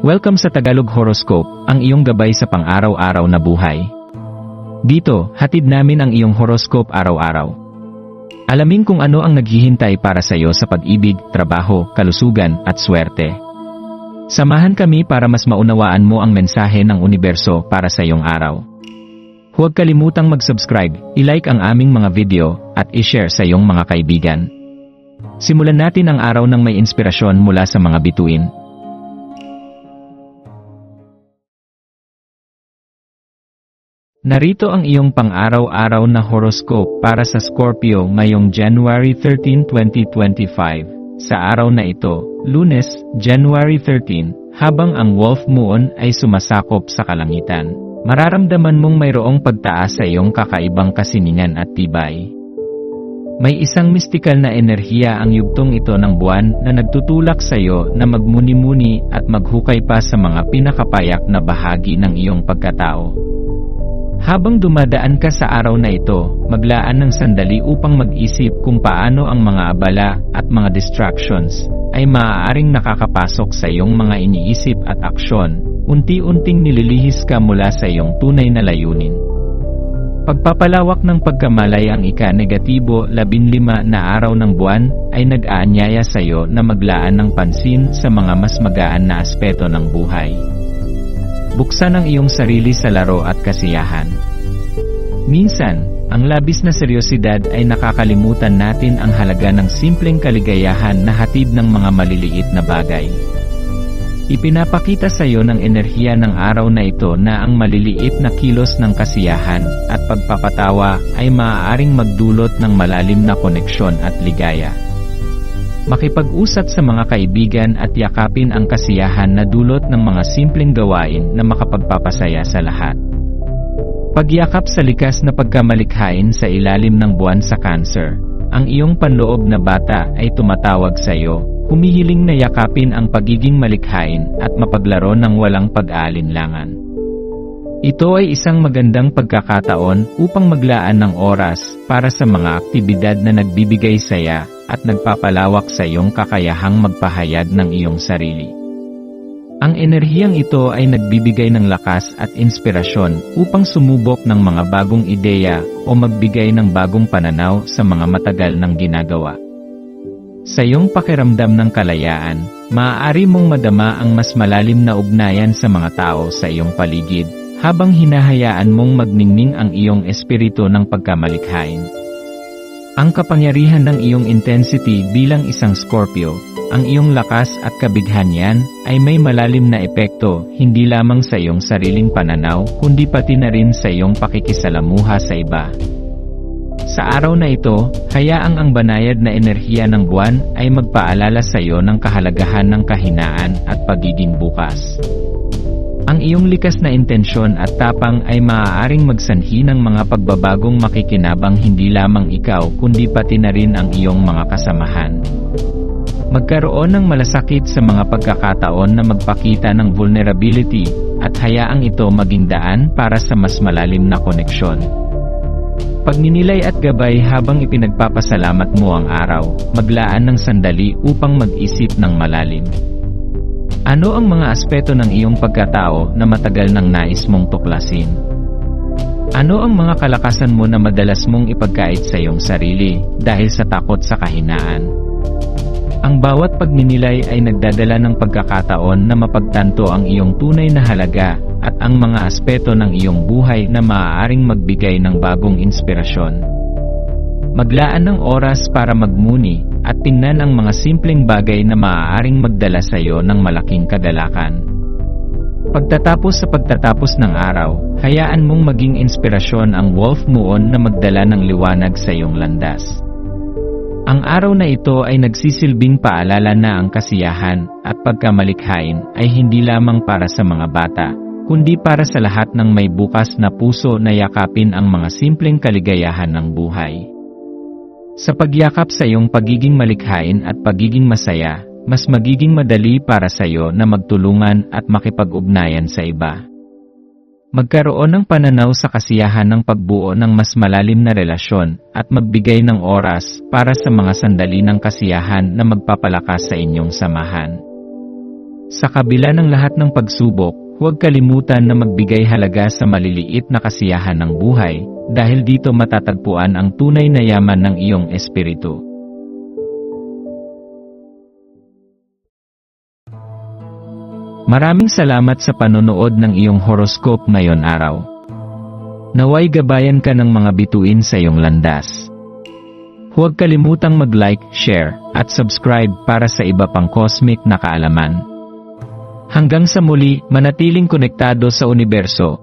Welcome sa Tagalog Horoscope, ang iyong gabay sa pang-araw-araw na buhay. Dito, hatid namin ang iyong horoscope araw-araw. Alamin kung ano ang naghihintay para sa iyo sa pag-ibig, trabaho, kalusugan, at swerte. Samahan kami para mas maunawaan mo ang mensahe ng universo para sa iyong araw. Huwag kalimutang mag-subscribe, i-like ang aming mga video, at i-share sa iyong mga kaibigan. Simulan natin ang araw ng may inspirasyon mula sa mga bituin. Narito ang iyong pang-araw-araw na horoscope para sa Scorpio ngayong January 13, 2025. Sa araw na ito, Lunes, January 13, habang ang Wolf Moon ay sumasakop sa kalangitan, mararamdaman mong mayroong pagtaas sa iyong kakaibang kasiningan at tibay. May isang mistikal na enerhiya ang yugtong ito ng buwan na nagtutulak sa iyo na magmuni-muni at maghukay pa sa mga pinakapayak na bahagi ng iyong pagkatao. Habang dumadaan ka sa araw na ito, maglaan ng sandali upang mag-isip kung paano ang mga abala at mga distractions ay maaaring nakakapasok sa iyong mga iniisip at aksyon, unti-unting nililihis ka mula sa iyong tunay na layunin. Pagpapalawak ng pagkamalay ang ika-negatibo 15 na araw ng buwan ay nag-aanyaya sa iyo na maglaan ng pansin sa mga mas magaan na aspeto ng buhay. Buksan ang iyong sarili sa laro at kasiyahan. Minsan, ang labis na seryosidad ay nakakalimutan natin ang halaga ng simpleng kaligayahan na hatid ng mga maliliit na bagay. Ipinapakita sa iyo ng enerhiya ng araw na ito na ang maliliit na kilos ng kasiyahan at pagpapatawa ay maaaring magdulot ng malalim na koneksyon at ligaya. Makipag-usat sa mga kaibigan at yakapin ang kasiyahan na dulot ng mga simpleng gawain na makapagpapasaya sa lahat. Pagyakap sa likas na pagkamalikhain sa ilalim ng buwan sa Cancer, ang iyong panloob na bata ay tumatawag sa iyo, humihiling na yakapin ang pagiging malikhain at mapaglaro ng walang pag-aalinlangan. Ito ay isang magandang pagkakataon upang maglaan ng oras para sa mga aktibidad na nagbibigay saya at nagpapalawak sa iyong kakayahang magpahayag ng iyong sarili. Ang enerhiyang ito ay nagbibigay ng lakas at inspirasyon upang sumubok ng mga bagong ideya o magbigay ng bagong pananaw sa mga matagal ng ginagawa. Sa iyong pakiramdam ng kalayaan, maaari mong madama ang mas malalim na ugnayan sa mga tao sa iyong paligid, habang hinahayaan mong magningning ang iyong espiritu ng pagkamalikhain. Ang kapangyarihan ng iyong intensity bilang isang Scorpio, ang iyong lakas at kabighanyan, ay may malalim na epekto hindi lamang sa iyong sariling pananaw kundi pati na rin sa iyong pakikisalamuha sa iba. Sa araw na ito, hayaang ang banayad na enerhiya ng buwan ay magpaalala sa iyo ng kahalagahan ng kahinaan at pagiging bukas. Ang iyong likas na intensyon at tapang ay maaaring magsanhi ng mga pagbabagong makikinabang hindi lamang ikaw kundi pati na rin ang iyong mga kasamahan. Magkaroon ng malasakit sa mga pagkakataon na magpakita ng vulnerability at hayaang ito maging daan para sa mas malalim na koneksyon. Pagninilay at gabay habang ipinagpapasalamat mo ang araw, maglaan ng sandali upang mag-isip ng malalim. Ano ang mga aspeto ng iyong pagkatao na matagal nang nais mong tuklasin? Ano ang mga kalakasan mo na madalas mong ipagkait sa iyong sarili dahil sa takot sa kahinaan? Ang bawat pagninilay ay nagdadala ng pagkakataon na mapagtanto ang iyong tunay na halaga at ang mga aspeto ng iyong buhay na maaaring magbigay ng bagong inspirasyon. Maglaan ng oras para magmuni at tingnan ang mga simpleng bagay na maaaring magdala sa iyo ng malaking kagalakan. Pagtatapos ng araw, hayaan mong maging inspirasyon ang Wolf Moon na magdala ng liwanag sa iyong landas. Ang araw na ito ay nagsisilbing paalala na ang kasiyahan at pagkamalikhain ay hindi lamang para sa mga bata, kundi para sa lahat ng may bukas na puso na yakapin ang mga simpleng kaligayahan ng buhay. Sa pagyakap sa iyong pagiging malikhain at pagiging masaya, mas magiging madali para sa iyo na magtulungan at makipag-ugnayan sa iba. Magkaroon ng pananaw sa kasiyahan ng pagbuo ng mas malalim na relasyon at magbigay ng oras para sa mga sandali ng kasiyahan na magpapalakas sa inyong samahan. Sa kabila ng lahat ng pagsubok, huwag kalimutan na magbigay halaga sa maliliit na kasiyahan ng buhay, dahil dito matatagpuan ang tunay na yaman ng iyong espiritu. Maraming salamat sa panonood ng iyong horoscope ngayon araw. Naway gabayan ka ng mga bituin sa iyong landas. Huwag kalimutang mag-like, share, at subscribe para sa iba pang cosmic na kaalaman. Hanggang sa muli, manatiling konektado sa universo,